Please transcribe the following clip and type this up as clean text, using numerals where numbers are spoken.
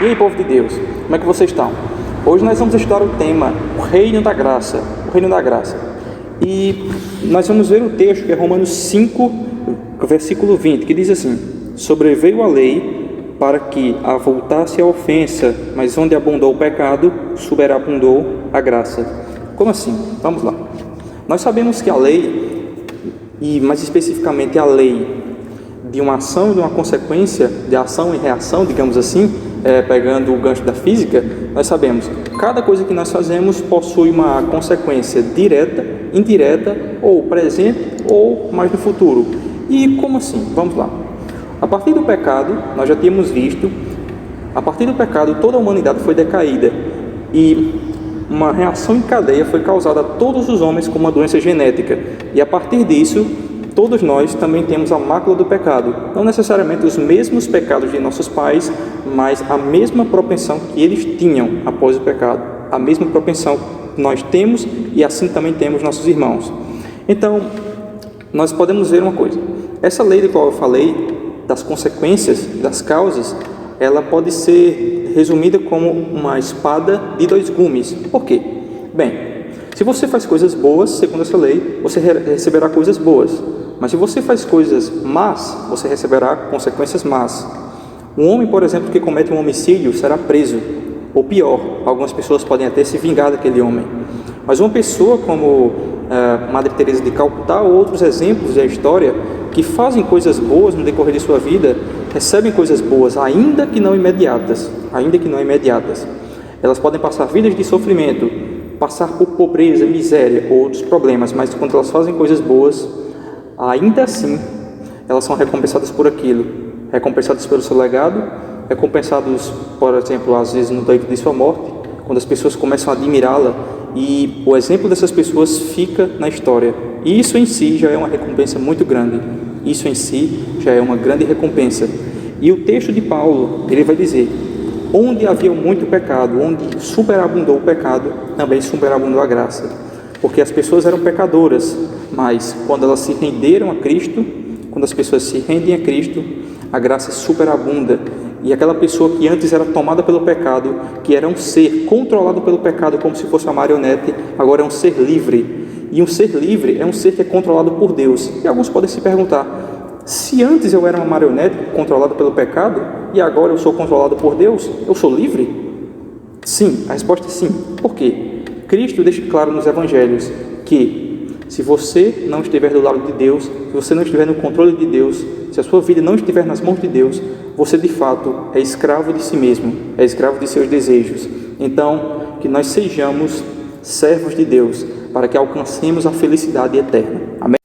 E aí, povo de Deus, como é que vocês estão? Hoje nós vamos estudar o tema, o reino da graça, o reino da graça. E nós vamos ver o texto que é Romanos 5, versículo 20, que diz assim: sobreveio a lei para que avultasse a ofensa, mas onde abundou o pecado, superabundou a graça. Como assim? Vamos lá. Nós sabemos que a lei, e mais especificamente a lei de uma ação e de uma consequência, de ação e reação, digamos assim, pegando o gancho da física, nós sabemos que cada coisa que nós fazemos possui uma consequência direta, indireta, ou presente, ou mais no futuro. E como assim? Vamos lá. A partir do pecado, nós já tínhamos visto, a partir do pecado toda a humanidade foi decaída e uma reação em cadeia foi causada a todos os homens com uma doença genética. E a partir disso, todos nós também temos a mácula do pecado. Não necessariamente os mesmos pecados de nossos pais, mas a mesma propensão que eles tinham após o pecado. A mesma propensão que nós temos e assim também temos nossos irmãos. Então, nós podemos ver uma coisa. Essa lei de qual eu falei, das consequências, das causas, ela pode ser resumida como uma espada de dois gumes. Por quê? Bem, se você faz coisas boas, segundo essa lei, você receberá coisas boas. Mas se você faz coisas más, você receberá consequências más. Um homem, por exemplo, que comete um homicídio será preso. Ou pior, algumas pessoas podem até se vingar daquele homem. Mas uma pessoa como Madre Teresa de Calcutá ou outros exemplos da história que fazem coisas boas no decorrer de sua vida, recebem coisas boas, ainda que não imediatas. Elas podem passar vidas de sofrimento, passar por pobreza, miséria ou outros problemas, mas quando elas fazem coisas boas, ainda assim, elas são recompensadas por aquilo, recompensadas pelo seu legado, recompensados, por exemplo, às vezes no leito de sua morte, quando as pessoas começam a admirá-la e o exemplo dessas pessoas fica na história. E isso em si já é uma recompensa muito grande. Isso em si já é uma grande recompensa. E o texto de Paulo, ele vai dizer: onde havia muito pecado, onde superabundou o pecado, também superabundou a graça. Porque as pessoas eram pecadoras, mas quando elas se renderam a Cristo, quando as pessoas se rendem a Cristo, a graça superabunda. E aquela pessoa que antes era tomada pelo pecado, que era um ser controlado pelo pecado como se fosse uma marionete, agora é um ser livre. E um ser livre é um ser que é controlado por Deus. E alguns podem se perguntar: se antes eu era uma marionete controlada pelo pecado, e agora eu sou controlado por Deus, eu sou livre? Sim, a resposta é sim. Por quê? Cristo deixa claro nos evangelhos que se você não estiver do lado de Deus, se você não estiver no controle de Deus, se a sua vida não estiver nas mãos de Deus, você de fato é escravo de si mesmo, é escravo de seus desejos. Então, que nós sejamos servos de Deus, para que alcancemos a felicidade eterna. Amém?